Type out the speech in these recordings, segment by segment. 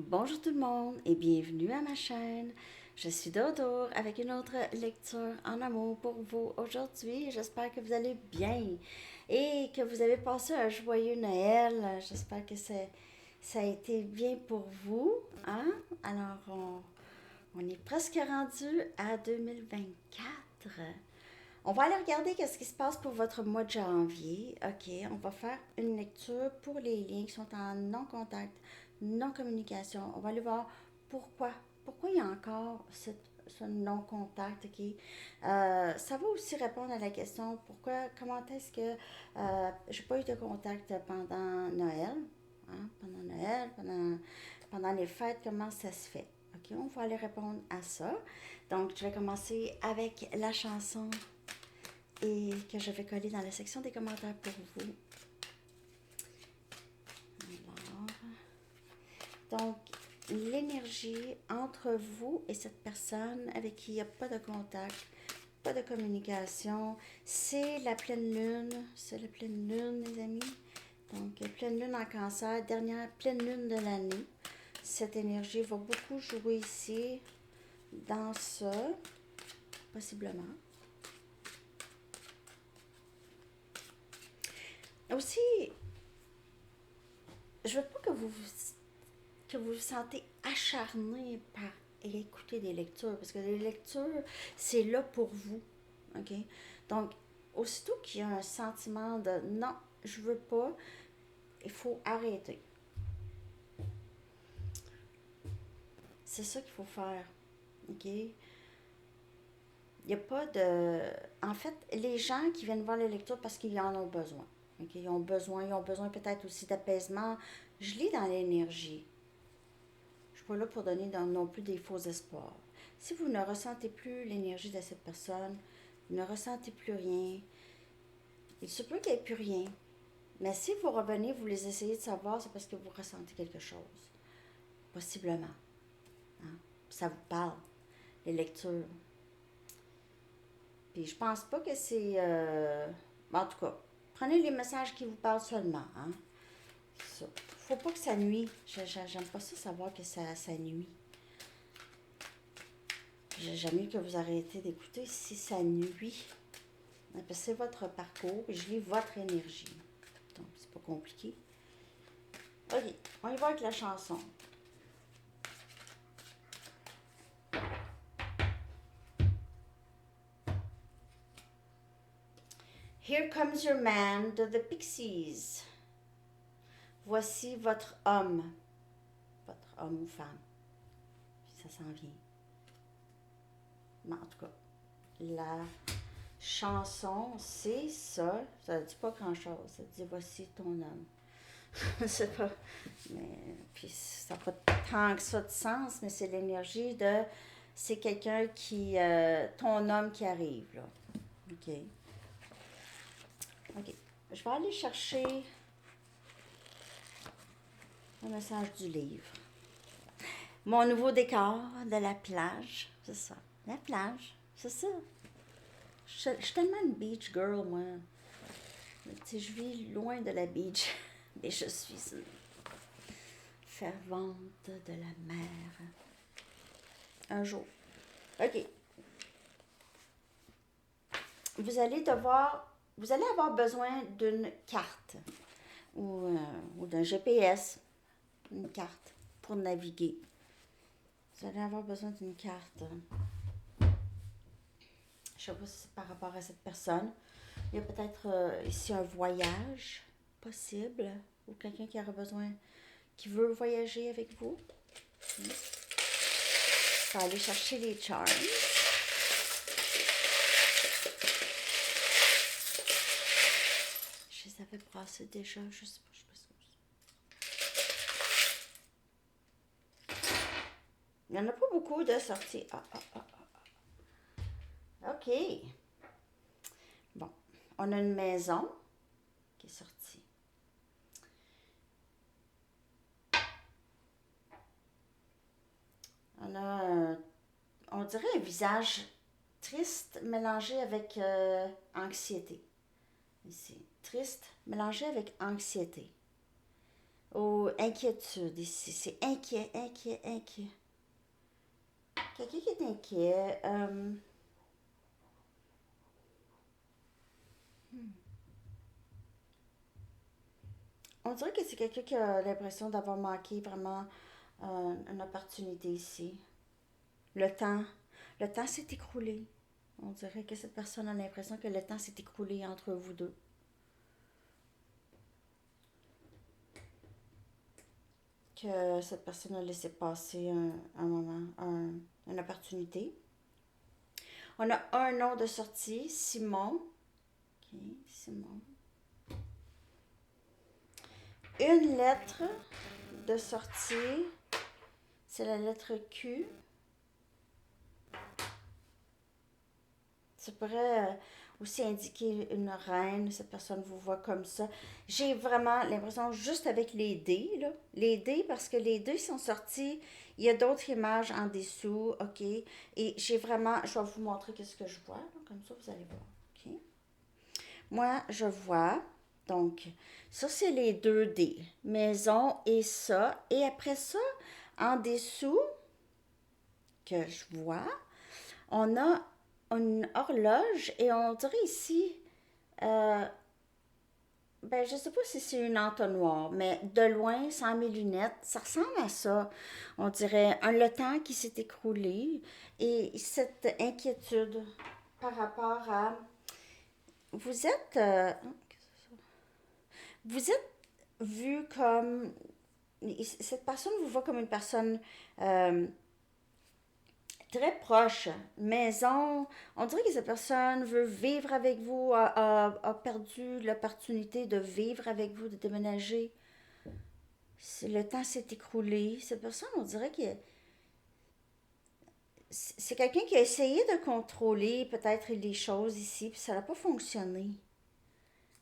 Bonjour tout le monde et bienvenue à ma chaîne. Je suis Dodo avec une autre lecture en amour pour vous aujourd'hui. J'espère que vous allez bien et que vous avez passé un joyeux Noël. J'espère que ça a été bien pour vous. Hein? Alors, on est presque rendu à 2024. On va aller regarder qu'est-ce qui se passe pour votre mois de janvier. OK, on va faire une lecture pour les liens qui sont en non-contact, non-communication. On va aller voir pourquoi. Pourquoi il y a encore ce non-contact, OK? Ça va aussi répondre à la question pourquoi, comment est-ce que j'ai pas eu de contact pendant Noël, hein? Pendant Noël, pendant les fêtes, comment ça se fait? OK, on va aller répondre à ça. Donc, je vais commencer avec la chanson et que je vais coller dans la section des commentaires pour vous. Alors, donc, l'énergie entre vous et cette personne avec qui il n'y a pas de contact, pas de communication, c'est la pleine lune. C'est la pleine lune, les amis. Donc, pleine lune en cancer, dernière pleine lune de l'année. Cette énergie va beaucoup jouer ici dans ça, possiblement. Aussi, je veux pas que vous vous sentez acharné par écouter des lectures, parce que les lectures, c'est là pour vous. OK? Donc, aussitôt qu'il y a un sentiment de non, je veux pas, il faut arrêter. C'est ça qu'il faut faire. OK? Il n'y a pas de. En fait, les gens qui viennent voir les lectures parce qu'ils en ont besoin. OK? Ils ont besoin peut-être aussi d'apaisement. Je lis dans l'énergie. Je ne suis pas là pour donner non plus des faux espoirs. Si vous ne ressentez plus l'énergie de cette personne, vous ne ressentez plus rien, il se peut qu'il n'y ait plus rien. Mais si vous revenez, vous les essayez de savoir, c'est parce que vous ressentez quelque chose. Possiblement. Hein? Ça vous parle, les lectures. Puis je pense pas que c'est... En tout cas, prenez les messages qui vous parlent seulement. Hein? Ça. Faut pas que ça nuit. J'aime pas ça savoir que ça nuit. J'aime mieux que vous arrêtez d'écouter si ça nuit. Parce que c'est votre parcours et je lis votre énergie. Donc, c'est pas compliqué. OK, on y va avec la chanson. Here comes your man de The Pixies. Voici votre homme ou femme. Puis ça s'en vient. Mais en tout cas, la chanson, c'est ça. Ça ne dit pas grand-chose. Ça dit voici ton homme. C'est pas. Mais, puis ça n'a pas tant que ça de sens, mais c'est l'énergie de. C'est quelqu'un qui. Ton homme qui arrive, là. OK. OK. Je vais aller chercher le message du livre. Mon nouveau décor de la plage. C'est ça. La plage. C'est ça. Je suis tellement une beach girl, moi. Tu sais, je vis loin de la beach. Mais je suis une fervente de la mer. Un jour. OK. Vous allez avoir besoin d'une carte ou d'un GPS, une carte pour naviguer. Vous allez avoir besoin d'une carte. Je sais pas si c'est par rapport à cette personne. Il y a peut-être ici un voyage possible ou quelqu'un qui aura besoin, qui veut voyager avec vous. Je vais aller chercher les charms. Je les avais brassés déjà, je sais pas, je pense. Il n'y en a pas beaucoup de sorties. OK. Bon, on a une maison qui est sortie. On a, on dirait un visage triste mélangé avec anxiété. Ici, triste mélangé avec anxiété. ou inquiétude ici. C'est inquiet, inquiet, inquiet. Quelqu'un qui est inquiet. On dirait que c'est quelqu'un qui a l'impression d'avoir manqué vraiment une opportunité ici. Le temps, le temps s'est écroulé. On dirait que cette personne a l'impression que le temps s'est écroulé entre vous deux. Que cette personne a laissé passer un moment, une opportunité. On a un nom de sortie, Simon. Ok, Simon. Une lettre de sortie, c'est la lettre Q. Ça pourrait aussi indiquer une reine, cette personne vous voit comme ça. J'ai vraiment l'impression, juste avec les dés, là, les dés, parce que les dés sont sortis, il y a d'autres images en dessous, ok? Et j'ai vraiment, je vais vous montrer qu'est-ce que je vois, là, comme ça vous allez voir, ok? Moi, je vois, donc, ça c'est les deux dés, maison et ça. Et après ça, en dessous, que je vois, on a une horloge et on dirait ici, euh, ben je sais pas si c'est une entonnoir, mais de loin, sans mes lunettes, ça ressemble à ça. On dirait le temps qui s'est écroulé et cette inquiétude par rapport à... Vous êtes... vous êtes vu comme... Cette personne vous voit comme une personne euh, très proche, maison. On dirait que cette personne veut vivre avec vous, a perdu l'opportunité de vivre avec vous, de déménager. Le temps s'est écroulé. Cette personne, on dirait que c'est quelqu'un qui a essayé de contrôler peut-être les choses ici, puis ça n'a pas fonctionné.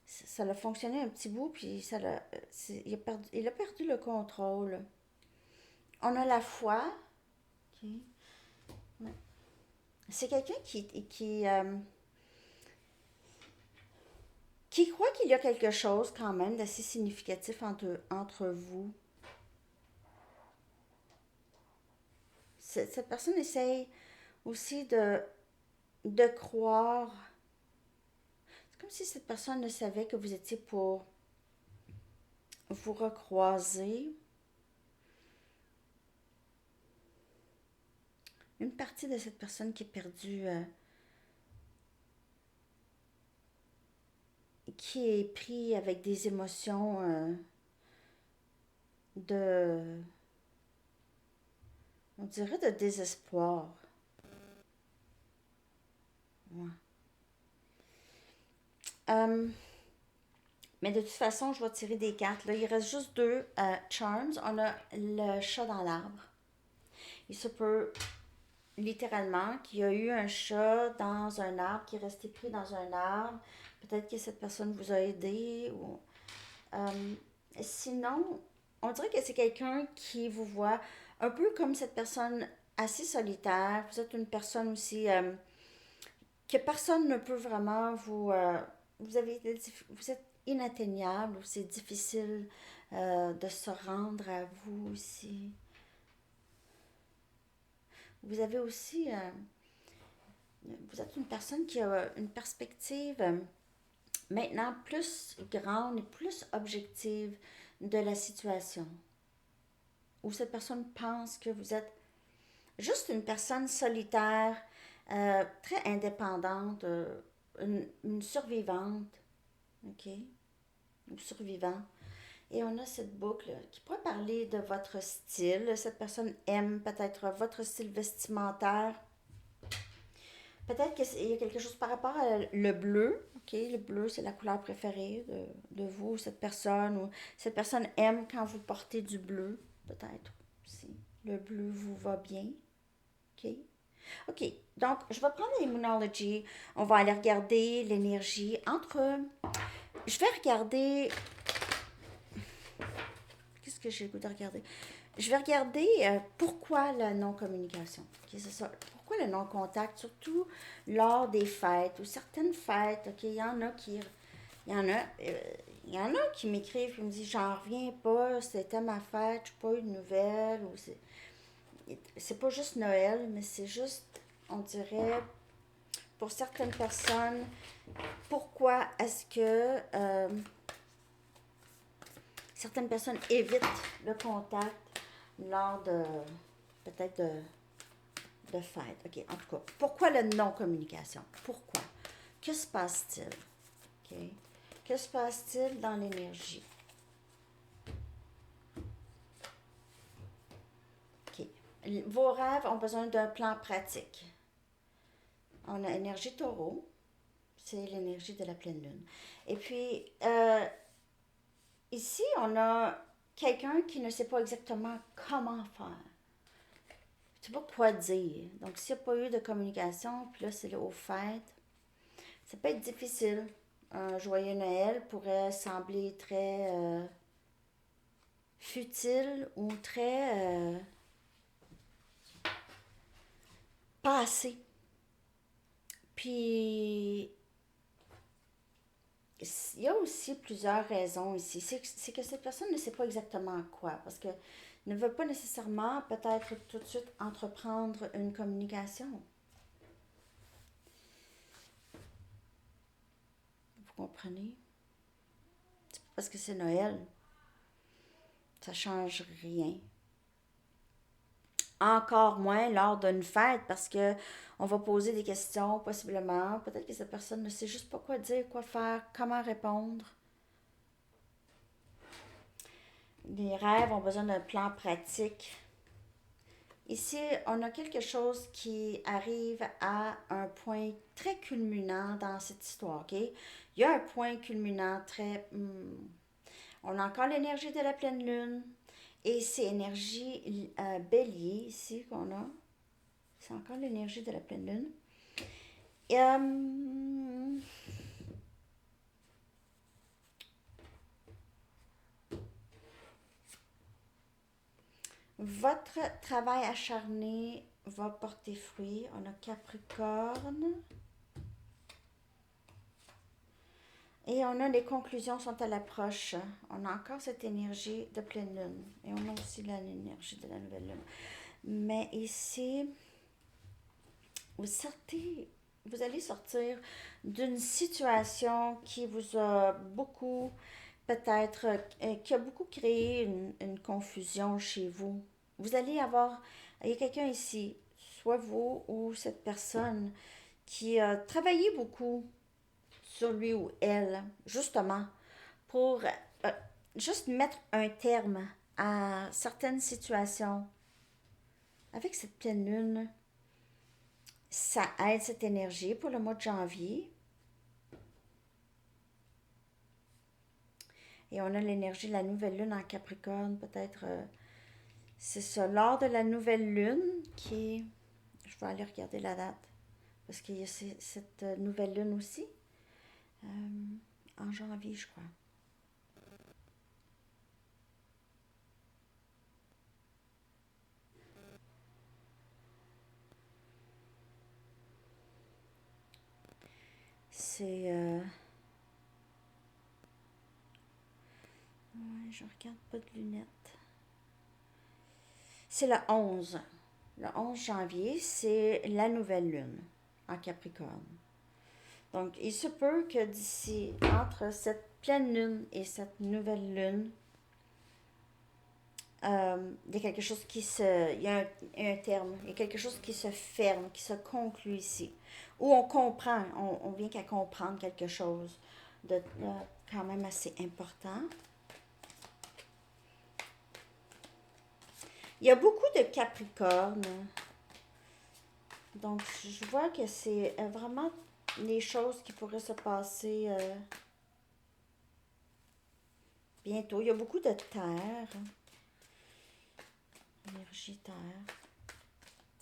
Ça a fonctionné un petit bout, puis il a perdu le contrôle. On a la foi. Ok. C'est quelqu'un qui croit qu'il y a quelque chose quand même d'assez significatif entre vous. Cette personne essaye aussi de croire. C'est comme si cette personne ne savait que vous étiez pour vous recroiser. Une partie de cette personne qui est perdue, qui est pris avec des émotions de, on dirait de désespoir. Ouais. Euh, mais de toute façon, je vais tirer des cartes. Là, il reste juste deux charms. On a le chat dans l'arbre. Il se peut littéralement qu'il y a eu un chat dans un arbre qui est resté pris dans un arbre. Peut-être que cette personne vous a aidé. Euh, Sinon, on dirait que c'est quelqu'un qui vous voit un peu comme cette personne assez solitaire. Vous êtes une personne aussi que personne ne peut vraiment vous... vous êtes inatteignable, c'est difficile de se rendre à vous aussi. Vous avez aussi... vous êtes une personne qui a une perspective maintenant plus grande et plus objective de la situation. Où cette personne pense que vous êtes juste une personne solitaire, très indépendante, une survivante, ok? Ou survivant. Et on a cette boucle qui pourrait parler de votre style. Cette personne aime peut-être votre style vestimentaire. Peut-être qu'il y a quelque chose par rapport à le bleu. Ok, le bleu, c'est la couleur préférée de vous, cette personne. Ou cette personne aime quand vous portez du bleu, peut-être aussi. Le bleu vous va bien. Ok. Ok, donc je vais prendre l'immunology. On va aller regarder l'énergie entre. Je vais regarder. Qu'est-ce que j'ai le goût de regarder? Je vais regarder pourquoi la non-communication. Ok, c'est ça. Pourquoi le non-contact, surtout lors des fêtes ou certaines fêtes. Ok, il y en a Il y en a qui m'écrivent, qui me disent, j'en reviens pas, c'était ma fête, je n'ai pas eu de nouvelles, ou c'est pas juste Noël, mais c'est juste, on dirait, pour certaines personnes, pourquoi est-ce que certaines personnes évitent le contact lors de, peut-être de fêtes. OK, en tout cas, pourquoi la non-communication? Pourquoi? Que se passe-t-il? OK? Que se passe-t-il dans l'énergie? OK. Vos rêves ont besoin d'un plan pratique. On a énergie taureau, c'est l'énergie de la pleine lune. Et puis, ici, on a quelqu'un qui ne sait pas exactement comment faire. Je ne sais pas quoi dire. Donc, s'il n'y a pas eu de communication, puis là, c'est là aux fêtes, ça peut être difficile. Un joyeux Noël pourrait sembler très futile ou très passé. Puis, il y a aussi plusieurs raisons ici. C'est que cette personne ne sait pas exactement quoi, parce que ne veut pas nécessairement peut-être tout de suite entreprendre une communication. Vous comprenez? C'est pas parce que c'est Noël. Ça change rien. Encore moins lors d'une fête parce que on va poser des questions possiblement. Peut-être que cette personne ne sait juste pas quoi dire, quoi faire, comment répondre. Les rêves ont besoin d'un plan pratique. Ici, on a quelque chose qui arrive à un point très culminant dans cette histoire. OK? Il y a un point culminant très... on a encore l'énergie de la pleine lune. Et c'est énergie bélier ici qu'on a. C'est encore l'énergie de la pleine lune. Et, votre travail acharné va porter fruit. On a Capricorne. Et on a les conclusions sont à l'approche. On a encore cette énergie de pleine lune. Et on a aussi l'énergie de la nouvelle lune. Mais ici, vous sortez, vous allez sortir d'une situation qui vous a beaucoup, peut-être, qui a beaucoup créé une confusion chez vous. Vous allez avoir, il y a quelqu'un ici, soit vous ou cette personne, qui a travaillé beaucoup sur lui ou elle, justement, pour juste mettre un terme à certaines situations. Avec cette pleine lune, ça aide cette énergie pour le mois de janvier. Et on a l'énergie de la nouvelle lune en Capricorne, peut-être. C'est ça, lors de la nouvelle lune qui est... Je vais aller regarder la date. Parce qu'il y a cette nouvelle lune aussi. En janvier, je crois. C'est... ouais, je regarde pas de lunettes. C'est le 11. Le 11 janvier, c'est la nouvelle lune en Capricorne. Donc, il se peut que d'ici, entre cette pleine lune et cette nouvelle lune, il y a quelque chose qui se... Il y a un terme, il y a quelque chose qui se ferme, qui se conclut ici. Où on comprend, on vient qu'à comprendre quelque chose de quand même assez important. Il y a beaucoup de Capricorne. Donc, je vois que c'est vraiment les choses qui pourraient se passer bientôt. Il y a beaucoup de terre. Énergie terre.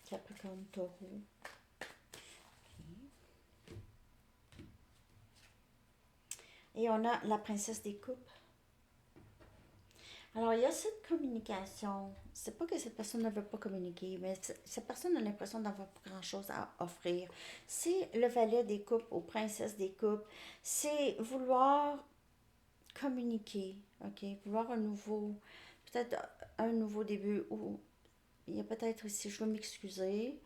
Capricorne taureau. Et on a la princesse des coupes. Alors, il y a cette communication. C'est pas que cette personne ne veut pas communiquer, mais cette personne a l'impression d'avoir pas grand-chose à offrir. C'est le valet des coupes ou princesse des coupes. C'est vouloir communiquer, ok? Vouloir peut-être un nouveau début. Ou il y a peut-être ici, je veux m'excuser.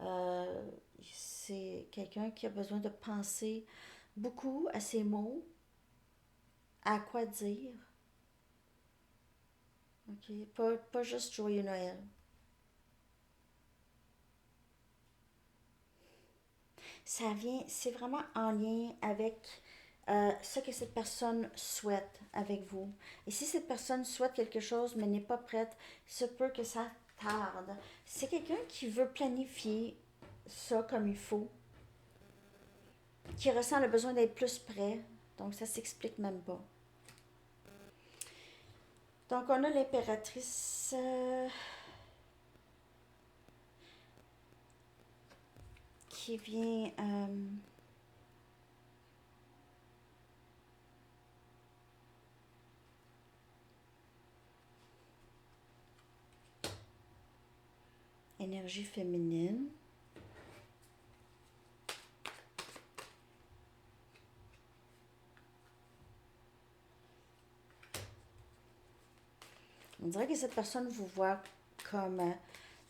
Euh, c'est quelqu'un qui a besoin de penser beaucoup à ses mots, à quoi dire, ok? Pas juste joyeux Noël. Ça vient, c'est vraiment en lien avec ce que cette personne souhaite avec vous. Et si cette personne souhaite quelque chose mais n'est pas prête, il se peut que ça tarde. C'est quelqu'un qui veut planifier ça comme il faut, qui ressent le besoin d'être plus près. Donc ça s'explique même pas. Donc on a l'impératrice qui vient énergie féminine. On dirait que cette personne vous voit comme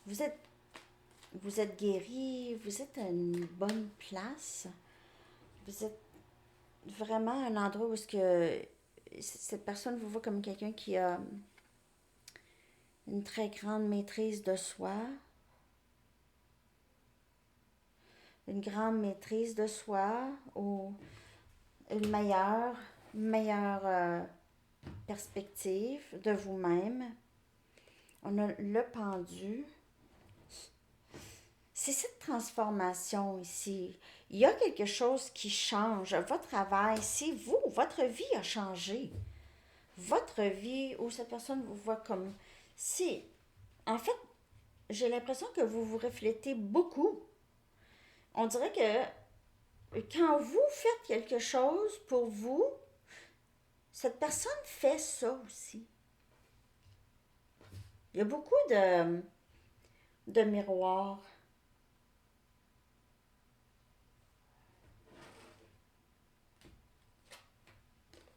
vous êtes vous êtes guéri, vous êtes à une bonne place, vous êtes vraiment à un endroit où est-ce que cette personne vous voit comme quelqu'un qui a une très grande maîtrise de soi, une grande maîtrise de soi ou une meilleure perspective de vous-même. On a le pendu. C'est cette transformation ici. Il y a quelque chose qui change. Votre travail, c'est vous. Votre vie a changé. Votre vie, où cette personne vous voit comme... Si, en fait, j'ai l'impression que vous vous reflétez beaucoup. On dirait que quand vous faites quelque chose pour vous, cette personne fait ça aussi. Il y a beaucoup de miroirs.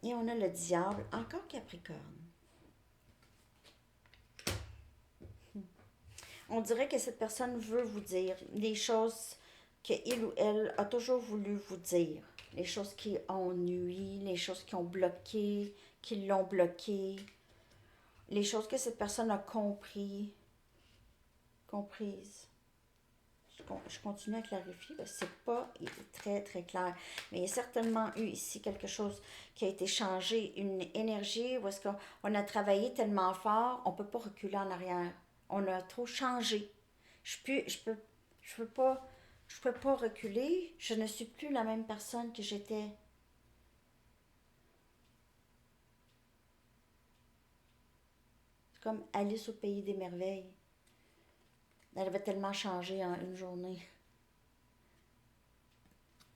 Et on a le diable, encore Capricorne. On dirait que cette personne veut vous dire des choses qu'il ou elle a toujours voulu vous dire. Les choses qui ont nui, les choses qui ont bloqué, qui l'ont bloqué, les choses que cette personne a comprises. Je continue à clarifier parce que c'est pas très très clair. Mais il y a certainement eu ici quelque chose qui a été changé, une énergie où est-ce qu'on a travaillé tellement fort, on peut pas reculer en arrière. On a trop changé. Je peux, je peux, je peux pas, je peux pas reculer. Je ne suis plus la même personne que j'étais. C'est comme Alice au pays des merveilles. Elle avait tellement changé en une journée.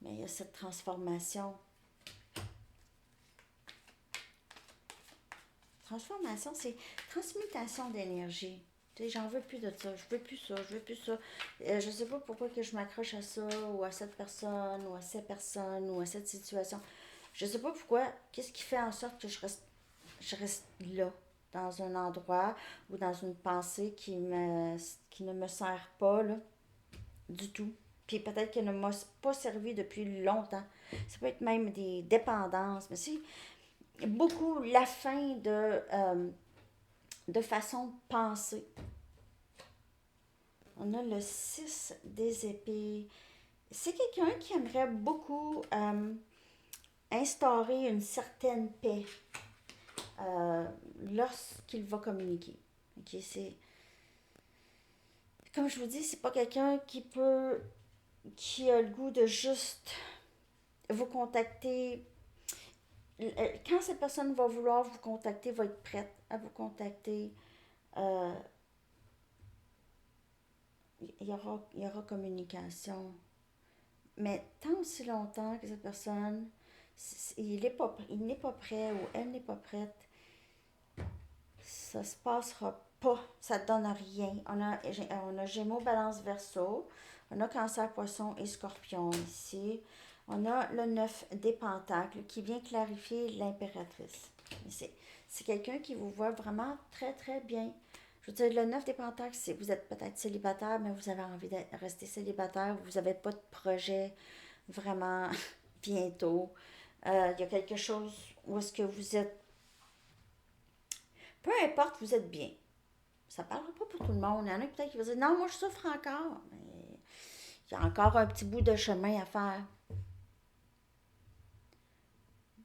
Mais il y a cette transformation. Transformation, c'est transmutation d'énergie. Tu sais, j'en veux plus de ça, je veux plus ça, je veux plus ça. Je sais pas pourquoi que je m'accroche à ça, ou à cette personne, ou à cette personne, ou à cette situation. Je sais pas pourquoi, qu'est-ce qui fait en sorte que je reste là, dans un endroit ou dans une pensée qui ne me sert pas, là, du tout. Puis peut-être qu'elle ne m'a pas servi depuis longtemps. Ça peut être même des dépendances, mais c'est beaucoup la fin de façon de penser. On a le 6 des épées. C'est quelqu'un qui aimerait beaucoup instaurer une certaine paix euh, lorsqu'il va communiquer. Okay, c'est, comme je vous dis, c'est pas quelqu'un qui a le goût de juste vous contacter. Quand cette personne va vouloir vous contacter, va être prête à vous contacter, euh, il y aura communication. Mais tant aussi longtemps que cette personne, il n'est pas prêt ou elle n'est pas prête, ça se passera pas, ça donne rien. On a Gémeaux, Balance, Verseau, on a Cancer, Poisson et Scorpion ici. On a le 9 des Pentacles qui vient clarifier l'impératrice. C'est quelqu'un qui vous voit vraiment très, très bien. Je veux dire, le 9 des Pentacles, c'est vous êtes peut-être célibataire, mais vous avez envie de rester célibataire, vous n'avez pas de projet vraiment bientôt. Il y a quelque chose où est-ce que vous êtes, peu importe, vous êtes bien. Ça ne parlera pas pour tout le monde. Il y en a peut-être qui vont dire, non, moi je souffre encore. Mais il y a encore un petit bout de chemin à faire.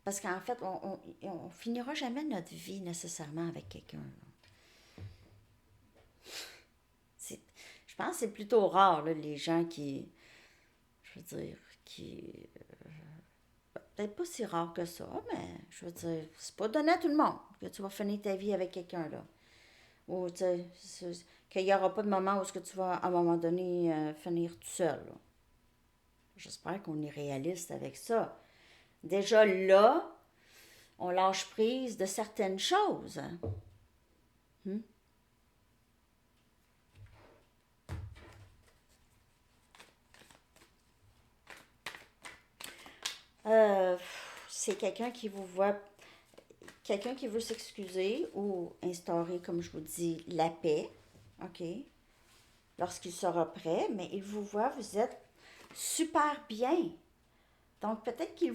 Parce qu'en fait, on finira jamais notre vie nécessairement avec quelqu'un. Je pense que c'est plutôt rare, là, les gens qui, je veux dire, qui... Peut-être pas si rare que ça, mais je veux dire, c'est pas donné à tout le monde que tu vas finir ta vie avec quelqu'un, là. Ou, tu sais, qu'il n'y aura pas de moment où ce que tu vas, à un moment donné, finir tout seul, là. J'espère qu'on est réaliste avec ça. Déjà là, on lâche prise de certaines choses. Hmm? Euh, c'est quelqu'un qui veut s'excuser ou instaurer, comme je vous dis, la paix, ok, lorsqu'il sera prêt, mais il vous voit, vous êtes super bien. Donc peut-être il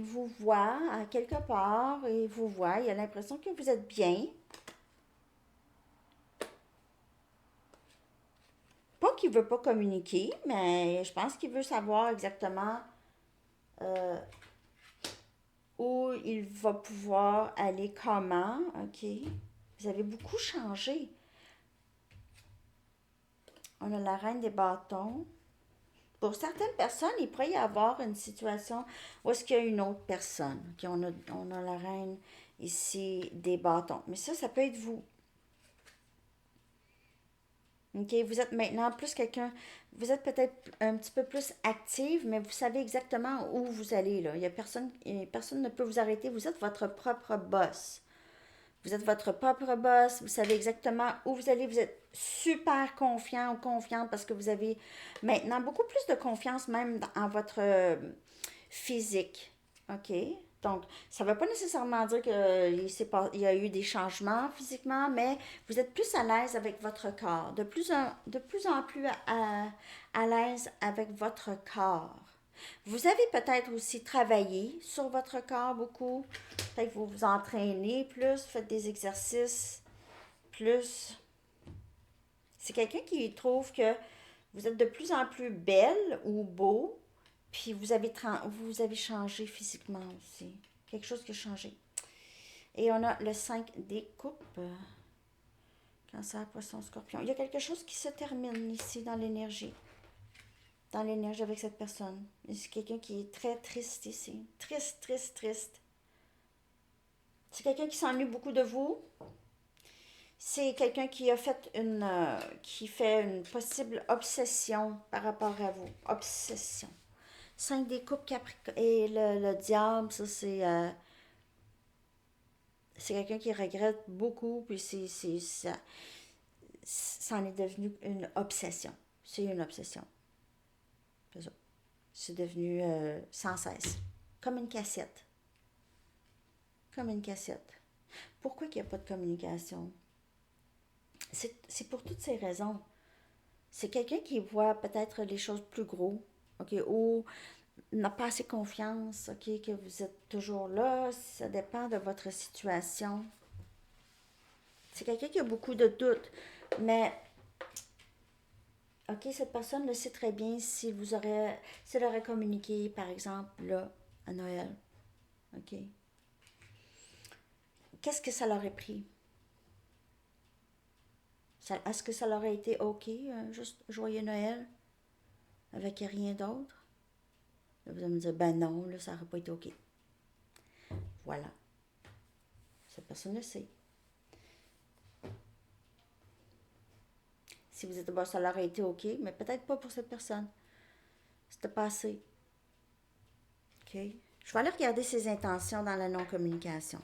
vous voit à quelque part, et il vous voit, il a l'impression que vous êtes bien. Pas qu'il veut pas communiquer, mais je pense qu'il veut savoir exactement euh, où il va pouvoir aller, comment, ok. Vous avez beaucoup changé. On a la reine des bâtons. Pour certaines personnes, il pourrait y avoir une situation où est-ce qu'il y a une autre personne. Okay, on a la reine ici des bâtons. Mais ça peut être vous. OK, vous êtes maintenant plus quelqu'un, vous êtes peut-être un petit peu plus active, mais vous savez exactement où vous allez, là. Il y a personne ne peut vous arrêter. Vous êtes votre propre boss. Vous êtes votre propre boss, vous savez exactement où vous allez, vous êtes super confiant ou confiante parce que vous avez maintenant beaucoup plus de confiance même en votre physique. OK? Donc, ça ne veut pas nécessairement dire qu'il y a eu des changements physiquement, mais vous êtes plus à l'aise avec votre corps, de plus en plus à l'aise avec votre corps. Vous avez peut-être aussi travaillé sur votre corps beaucoup. Peut-être que vous vous entraînez plus, faites des exercices plus. C'est quelqu'un qui trouve que vous êtes de plus en plus belle ou beau, puis vous avez changé physiquement aussi. Quelque chose qui a changé. Et on a le 5 des coupes. Cancer, poisson, scorpion. Il y a quelque chose qui se termine ici dans l'énergie. Dans l'énergie avec cette personne. C'est quelqu'un qui est très triste ici. Triste, triste, triste. C'est quelqu'un qui s'ennuie beaucoup de vous. C'est quelqu'un qui fait une possible obsession par rapport à vous. Obsession. 5 des coupes et le diable, ça c'est quelqu'un qui regrette beaucoup, puis ça en est devenu une obsession. C'est une obsession. C'est ça. C'est devenu sans cesse. Comme une cassette. Comme une cassette. Pourquoi il n'y a pas de communication? C'est pour toutes ces raisons. C'est quelqu'un qui voit peut-être les choses plus gros, ok, ou n'a pas assez confiance, ok, que vous êtes toujours là. Ça dépend de votre situation. C'est quelqu'un qui a beaucoup de doutes, mais ok, cette personne le sait très bien s'il aurait communiqué, par exemple, là, à Noël, ok. Qu'est-ce que ça l'aurait pris? Est-ce que ça l'aurait été ok, juste joyeux Noël, avec rien d'autre? Là, vous allez me dire, ben non, là, ça n'aurait pas été ok. Voilà. Cette personne le sait. Si vous êtes, bon, ça l'aurait été ok, mais peut-être pas pour cette personne. C'était pas assez. Ok? Je vais aller regarder ses intentions dans la non-communication.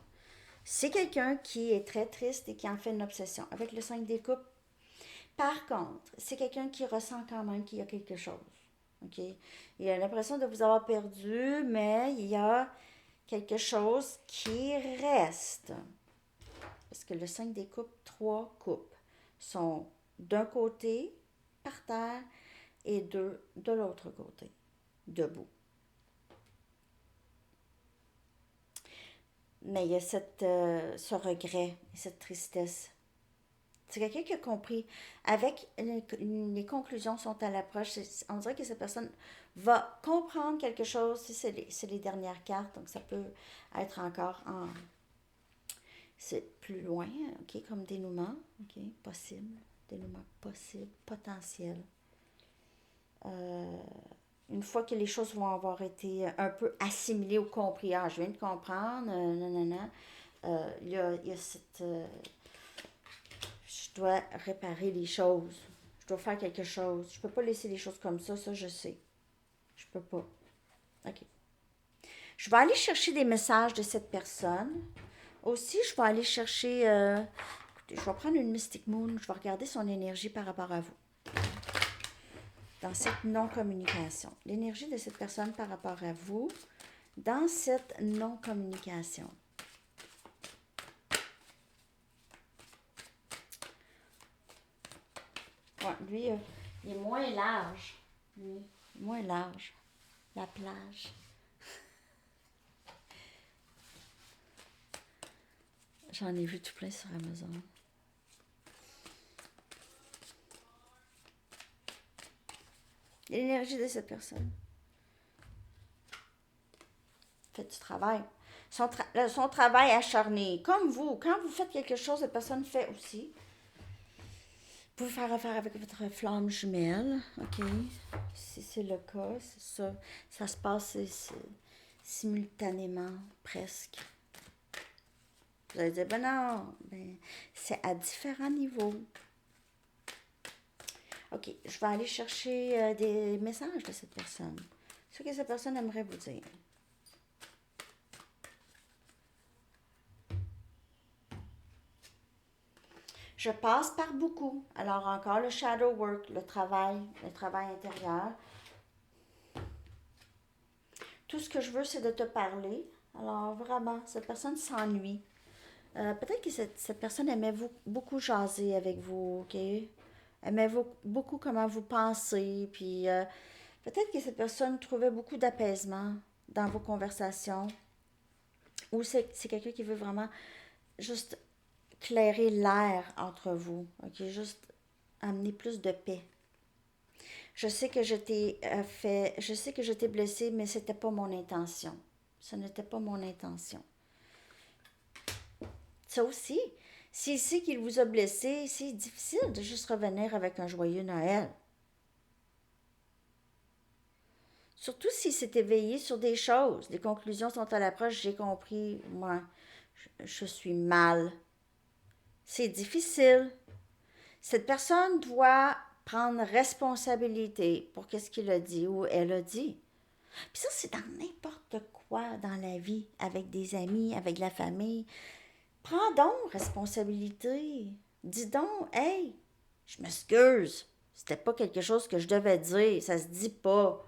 C'est quelqu'un qui est très triste et qui en fait une obsession. Avec le 5 des coupes, par contre, c'est quelqu'un qui ressent quand même qu'il y a quelque chose. OK? Il a l'impression de vous avoir perdu, mais il y a quelque chose qui reste. Parce que le 5 des coupes, 3 coupes sont d'un côté, par terre, et 2 de l'autre côté, debout. Mais il y a ce regret, cette tristesse. C'est quelqu'un qui a compris. Avec les conclusions sont à l'approche, on dirait que cette personne va comprendre quelque chose. Si c'est les dernières cartes, donc ça peut être encore en. C'est plus loin, ok, comme dénouement, ok, possible, dénouement possible, potentiel. Euh, une fois que les choses vont avoir été un peu assimilées ou compris, ah, je viens de comprendre, nanana, il y a cette. Je dois réparer les choses. Je dois faire quelque chose. Je peux pas laisser les choses comme ça je sais. Je peux pas. OK. Je vais aller chercher des messages de cette personne. Aussi, je vais aller chercher. Écoutez, je vais prendre une Mystic Moon. Je vais regarder son énergie par rapport à vous. Dans cette non-communication. L'énergie de cette personne par rapport à vous. Dans cette non-communication. Ouais, lui, il est moins large. Lui, moins large. La plage. J'en ai vu tout plein sur Amazon. L'énergie de cette personne. Fait du travail. Son travail acharné. Comme vous. Quand vous faites quelque chose, cette personne fait aussi. Vous pouvez faire affaire avec votre flamme jumelle. OK. Si c'est le cas, c'est ça. Ça se passe simultanément, presque. Vous allez dire, ben non, ben, c'est à différents niveaux. OK, je vais aller chercher des messages de cette personne. Ce que cette personne aimerait vous dire. Je passe par beaucoup. Alors encore le shadow work, le travail intérieur. Tout ce que je veux, c'est de te parler. Alors vraiment, cette personne s'ennuie. Peut-être que cette personne aimait beaucoup jaser avec vous, OK? Aimait beaucoup comment vous pensez, puis peut-être que cette personne trouvait beaucoup d'apaisement dans vos conversations. Ou c'est quelqu'un qui veut vraiment juste clairer l'air entre vous, OK? Juste amener plus de paix. Je sais que je sais que je t'ai blessé, mais c'était pas mon intention. Ce n'était pas mon intention. Ça aussi, s'il sait qu'il vous a blessé, c'est difficile de juste revenir avec un joyeux Noël. Surtout s'il s'est éveillé sur des choses. Les conclusions sont à l'approche, j'ai compris, moi, je suis mal. C'est difficile. Cette personne doit prendre responsabilité pour qu'est-ce qu'il a dit ou elle a dit. Puis ça, c'est dans n'importe quoi dans la vie, avec des amis, avec la famille. Prends donc responsabilité. Dis donc, hey, je m'excuse. C'était pas quelque chose que je devais dire. Ça se dit pas.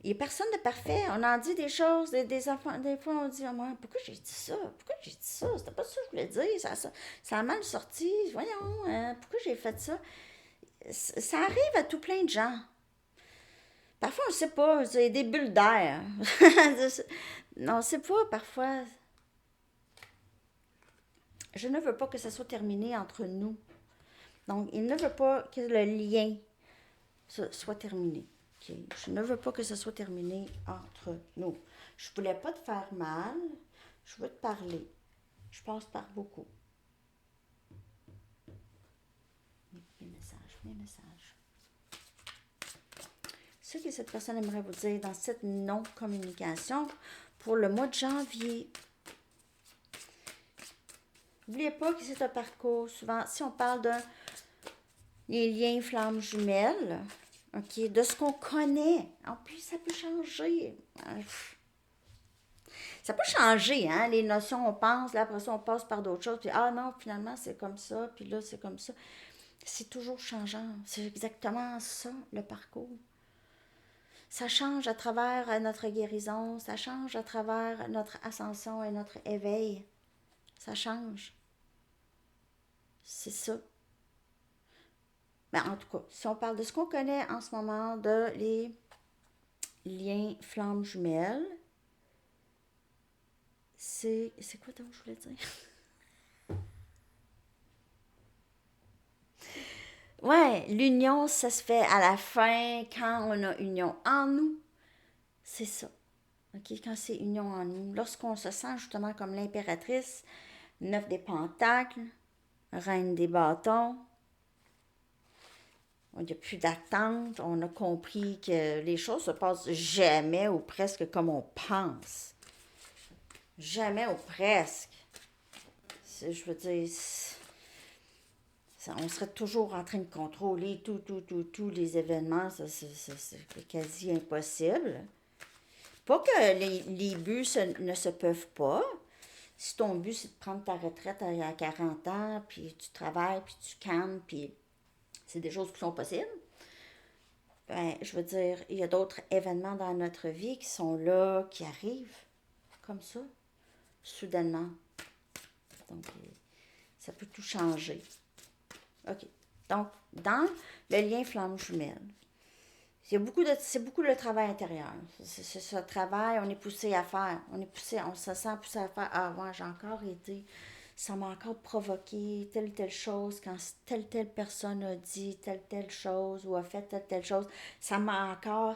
Il n'y a personne de parfait. On en dit des choses, des enfants. Des fois, on dit, oh, moi, pourquoi j'ai dit ça? Pourquoi j'ai dit ça? C'était pas ça que je voulais dire. Ça a mal sorti. Voyons, pourquoi j'ai fait ça? Ça arrive à tout plein de gens. Parfois, on ne sait pas. C'est des bulles d'air. Non, on ne sait pas. Parfois, je ne veux pas que ça soit terminé entre nous. Donc, il ne veut pas que le lien soit terminé. Okay? Je ne veux pas que ce soit terminé entre nous. Je ne voulais pas te faire mal. Je veux te parler. Je passe par beaucoup. Mes messages. Ce que cette personne aimerait vous dire dans cette non-communication pour le mois de janvier. N'oubliez pas que c'est un parcours. Souvent, si on parle de les liens flammes jumelles, OK, de ce qu'on connaît. En plus, ça peut changer. Ça peut changer, hein, les notions, on pense, là, après ça, on passe par d'autres choses, puis ah non, finalement, c'est comme ça, puis là, c'est comme ça. C'est toujours changeant. C'est exactement ça, le parcours. Ça change à travers notre guérison, ça change à travers notre ascension et notre éveil. Ça change. C'est ça. Ben, en tout cas, si on parle de ce qu'on connaît en ce moment, de les liens flammes jumelles, c'est quoi donc je voulais dire? Ouais, l'union, ça se fait à la fin quand on a union en nous. C'est ça. OK, quand c'est union en nous. Lorsqu'on se sent justement comme l'impératrice, neuf des pentacles, reine des bâtons, il n'y a plus d'attente, on a compris que les choses se passent jamais ou presque comme on pense. Jamais ou presque. Je veux dire, on serait toujours en train de contrôler tous les événements. C'est quasi impossible. Pas que les buts ne se peuvent pas. Si ton but, c'est de prendre ta retraite à 40 ans, puis tu travailles, puis tu calmes, puis c'est des choses qui sont possibles. Ben, je veux dire, il y a d'autres événements dans notre vie qui sont là, qui arrivent comme ça, soudainement. Donc, ça peut tout changer. OK. Donc, dans le lien flamme jumelle, c'est beaucoup le travail intérieur. C'est ce travail, on est poussé à faire. On se sent poussé à faire. Ah, ouais, j'ai encore été. Ça m'a encore provoqué telle chose quand telle personne a dit telle chose ou a fait telle chose. Ça m'a encore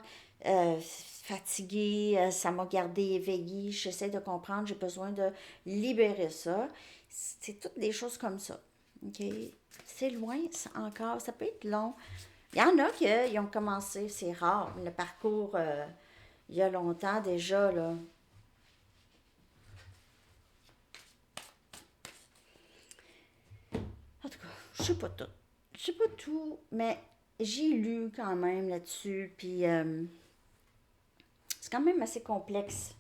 fatiguée, ça m'a gardé éveillée. J'essaie de comprendre, j'ai besoin de libérer ça. C'est toutes des choses comme ça. OK? C'est loin, encore, ça peut être long. Il y en a qui ont commencé, c'est rare, le parcours il y a longtemps déjà, là. En tout cas, je sais pas tout. Je sais pas tout, mais j'ai lu quand même là-dessus, puis c'est quand même assez complexe.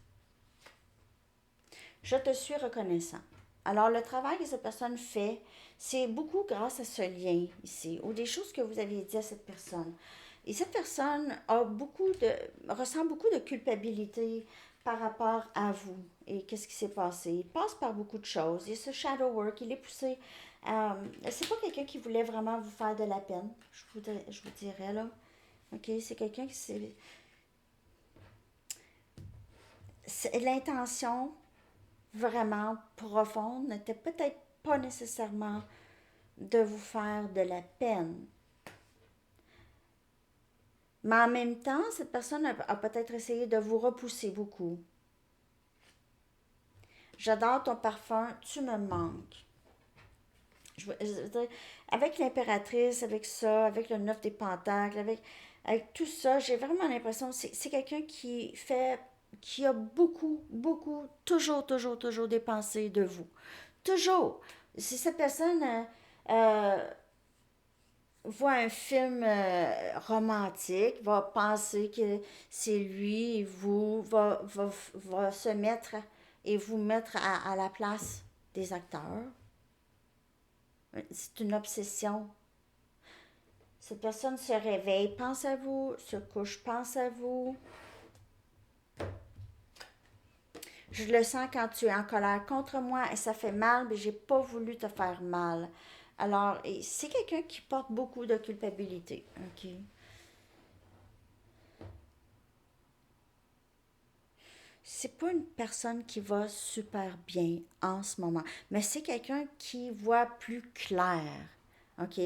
Je te suis reconnaissant. Alors, le travail que cette personne fait, c'est beaucoup grâce à ce lien ici, ou des choses que vous avez dit à cette personne. Et cette personne ressent beaucoup de culpabilité par rapport à vous et qu'est-ce qui s'est passé. Il passe par beaucoup de choses. Il y a ce shadow work, il est poussé. C'est pas quelqu'un qui voulait vraiment vous faire de la peine, je vous dirais là. OK, c'est quelqu'un qui l'intention vraiment profonde n'était peut-être pas nécessairement de vous faire de la peine. Mais en même temps, cette personne a peut-être essayé de vous repousser beaucoup. J'adore ton parfum, tu me manques. Je veux dire, avec l'impératrice, avec ça, avec le neuf des pentacles, avec tout ça, j'ai vraiment l'impression que c'est quelqu'un qui a beaucoup, toujours dépensé de vous. Toujours. Si cette personne voit un film romantique, va penser que c'est lui et vous, va se mettre et vous mettre à la place des acteurs. C'est une obsession. Cette personne se réveille, pense à vous, se couche, pense à vous. Je le sens quand tu es en colère contre moi et ça fait mal, mais j'ai pas voulu te faire mal. Alors, c'est quelqu'un qui porte beaucoup de culpabilité. OK? C'est pas une personne qui va super bien en ce moment, mais c'est quelqu'un qui voit plus clair. OK?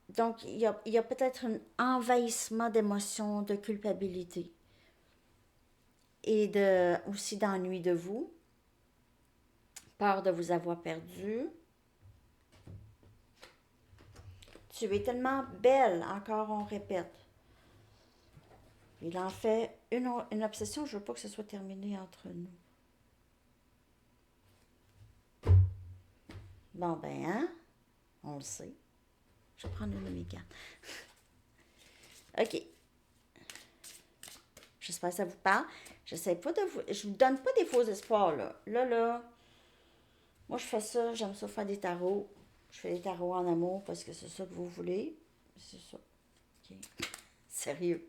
Donc, il y a peut-être un envahissement d'émotions, de culpabilité et aussi d'ennui de vous, peur de vous avoir perdu. Tu es tellement belle, encore on répète. Il en fait une obsession, je veux pas que ce soit terminé entre nous. Bon ben, hein? On le sait. Je vais prendre une de mes cartes. OK. J'espère que ça vous parle. Je vous donne pas des faux espoirs, là. Là, moi, je fais ça. J'aime ça faire des tarots. Je fais des tarots en amour parce que c'est ça que vous voulez. C'est ça. OK. Sérieux.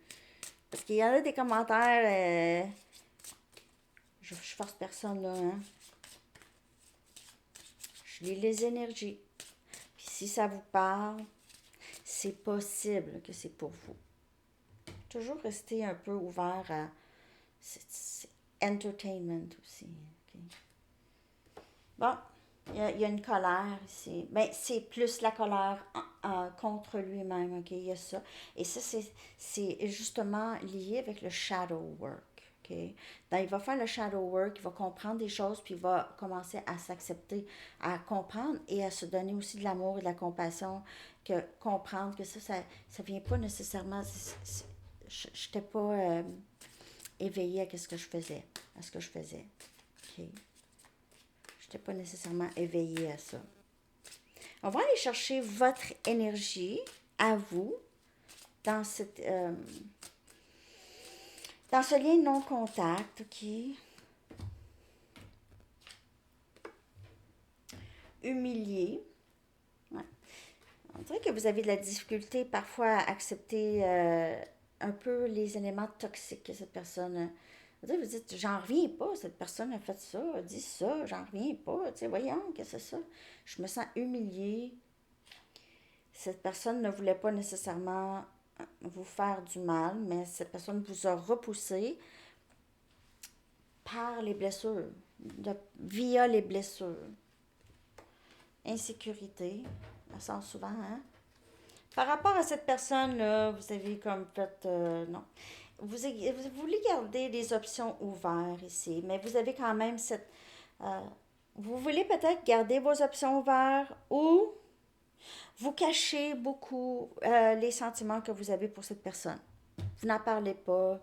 Parce qu'il y en a des commentaires. Je force personne, là, hein. Je lis les énergies. Puis si ça vous parle, c'est possible que c'est pour vous. Toujours rester un peu ouvert à... C'est entertainment aussi. Okay? Bon, il y a une colère ici. Mais c'est plus la colère contre lui-même. OK? Il y a ça. Et ça, c'est justement lié avec le shadow work. Okay? Donc, il va faire le shadow work, il va comprendre des choses, puis il va commencer à s'accepter, à comprendre et à se donner aussi de l'amour et de la compassion, que comprendre que ça vient pas nécessairement... Je n'étais pas éveillée à ce que je faisais, OK? Je n'étais pas nécessairement éveillée à ça. On va aller chercher votre énergie à vous dans dans ce lien de non-contact, OK? Humilié. Ouais. On dirait que vous avez de la difficulté parfois à accepter un peu les éléments toxiques que cette personne... Vous dites, j'en reviens pas, cette personne a fait ça, a dit ça, j'en reviens pas, tu sais, voyons, qu'est-ce que c'est ça? Je me sens humiliée. Cette personne ne voulait pas nécessairement vous faire du mal, mais cette personne vous a repoussé par les blessures, via les blessures. Insécurité, ça sort souvent, hein? Par rapport à cette personne-là, vous avez comme fait, non. Vous voulez garder les options ouvertes ici, mais vous avez quand même cette... euh, vous voulez peut-être garder vos options ouvertes ou vous cachez beaucoup les sentiments que vous avez pour cette personne. Vous n'en parlez pas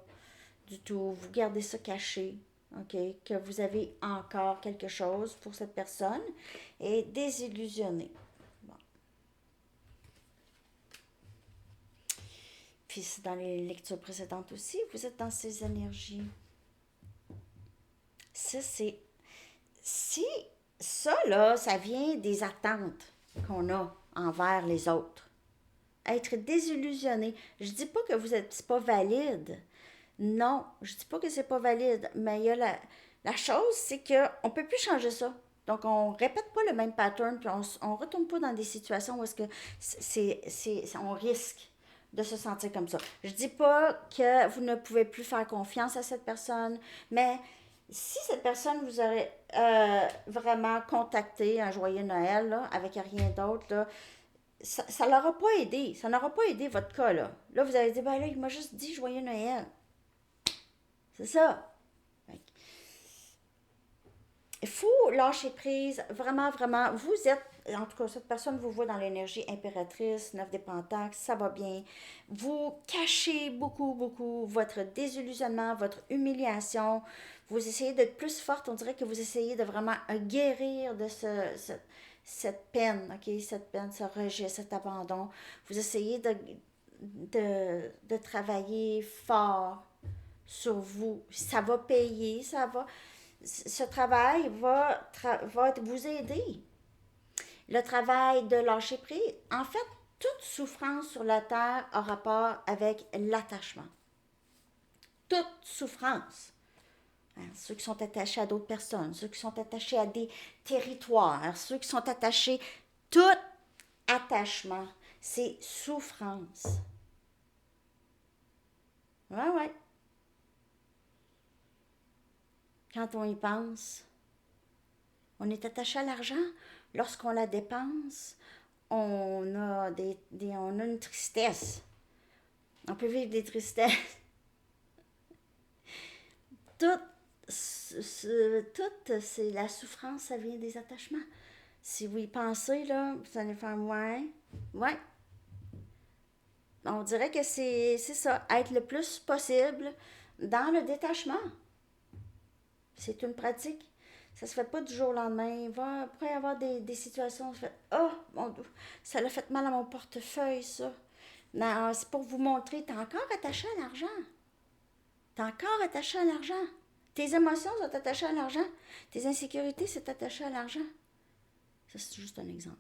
du tout, vous gardez ça caché, OK? Que vous avez encore quelque chose pour cette personne et désillusionné. Bon. Puis dans les lectures précédentes aussi, vous êtes dans ces énergies. Ça, c'est... Si ça, là, ça vient des attentes qu'on a envers les autres. Être désillusionné. Je dis pas que vous êtes c'est pas valide. Non, je dis pas que c'est pas valide, mais il y a la chose, c'est que on peut plus changer ça. Donc, on répète pas le même pattern, puis on retourne pas dans des situations où est-ce que on risque de se sentir comme ça. Je dis pas que vous ne pouvez plus faire confiance à cette personne, mais si cette personne vous aurait vraiment contacté un joyeux Noël, là, avec rien d'autre, là, ça l'aura pas aidé. Ça n'aura pas aidé votre cas, là. Là, vous avez dit, ben là, il m'a juste dit joyeux Noël. C'est ça. Il faut lâcher prise, vraiment, vraiment. Vous êtes, en tout cas, cette personne vous voit dans l'énergie impératrice, 9 des Pentacles, ça va bien. Vous cachez beaucoup, beaucoup votre désillusionnement, votre humiliation. Vous essayez d'être plus forte. On dirait que vous essayez de vraiment guérir de cette peine, OK? Cette peine, ce rejet, cet abandon. Vous essayez de travailler fort sur vous. Ça va payer, ça va ce travail va vous aider. Le travail de lâcher prise, en fait, toute souffrance sur la terre a rapport avec l'attachement. Toute souffrance. Hein, ceux qui sont attachés à d'autres personnes, ceux qui sont attachés à des territoires, ceux qui sont attachés, tout attachement, c'est souffrance. Ouais, ouais. Quand on y pense, on est attaché à l'argent. Lorsqu'on la dépense, on a, on a une tristesse. On peut vivre des tristesses. Tout, c'est la souffrance, ça vient des attachements. Si vous y pensez, là, vous allez faire ouais. Ouais. On dirait que c'est ça, être le plus possible dans le détachement. C'est une pratique. Ça se fait pas du jour au lendemain. Il pourrait y avoir des situations où on se fait oh, ça l'a fait mal à mon portefeuille, ça. Non, c'est pour vous montrer, tu es encore attaché à l'argent. Tu es encore attaché à l'argent. Tes émotions sont attachées à l'argent. Tes insécurités, c'est attaché à l'argent. Ça, c'est juste un exemple.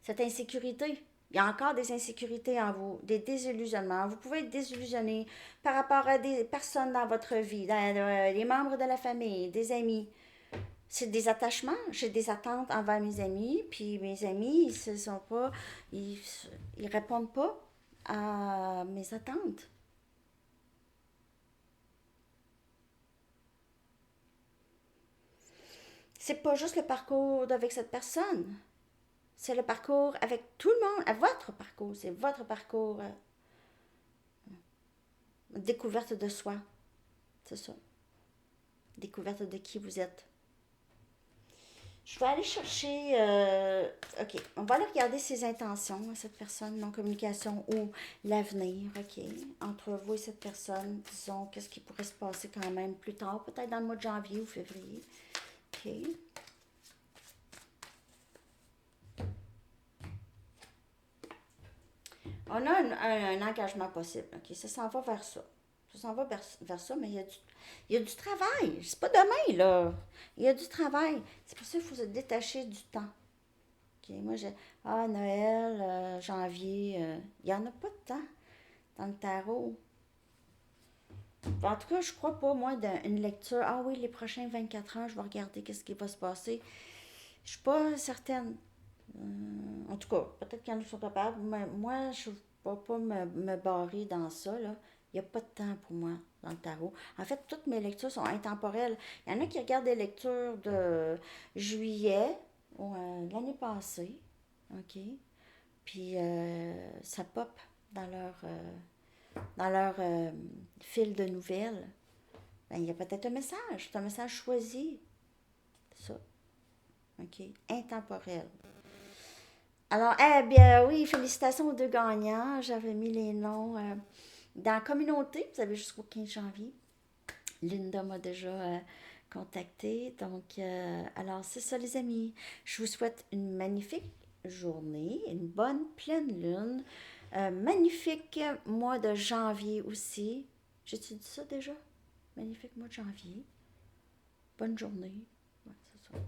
Cette insécurité, il y a encore des insécurités en vous, des désillusionnements. Vous pouvez être désillusionné par rapport à des personnes dans votre vie, les membres de la famille, des amis. C'est des attachements. J'ai des attentes envers mes amis, puis mes amis, ils se sont pas, ils, ils répondent pas à mes attentes. C'est pas juste le parcours avec cette personne. C'est le parcours avec tout le monde, à votre parcours. C'est votre parcours, découverte de soi. C'est ça. Découverte de qui vous êtes. Je vais aller chercher. OK. On va aller regarder ses intentions à cette personne, non-communication ou l'avenir. OK. Entre vous et cette personne, disons, qu'est-ce qui pourrait se passer quand même plus tard, peut-être dans le mois de janvier ou février. OK. On a un engagement possible. OK. Ça s'en va vers ça. Ça s'en va vers ça, mais il y a du travail. C'est pas demain, là. Il y a du travail. C'est pour ça qu'il faut se détacher du temps. OK, moi, Noël, janvier, il n'y en a pas de temps dans le tarot. En tout cas, je crois pas, moi, d'une lecture. Ah oui, les prochains 24 ans, je vais regarder qu'est-ce qui va se passer. Je suis pas certaine. En tout cas, peut-être qu'il y en a qui sont capables, mais moi, je ne vais pas me barrer dans ça, là. Il n'y a pas de temps pour moi dans le tarot. En fait, toutes mes lectures sont intemporelles. Il y en a qui regardent des lectures de juillet ou de l'année passée. OK? Puis ça pop dans leur fil de nouvelles. Ben, il y a peut-être un message. C'est un message choisi. Ça. OK? Intemporel. Alors, eh bien, oui, félicitations aux deux gagnants. J'avais mis les noms dans la communauté. Vous avez jusqu'au 15 janvier. Linda m'a déjà contacté. Donc, alors, c'est ça, les amis. Je vous souhaite une magnifique journée, une bonne pleine lune, magnifique mois de janvier aussi. J'ai-tu dit ça déjà? Magnifique mois de janvier. Bonne journée. Ouais, c'est ça.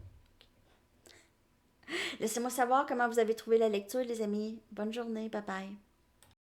Laissez-moi savoir comment vous avez trouvé la lecture, les amis. Bonne journée. Bye bye.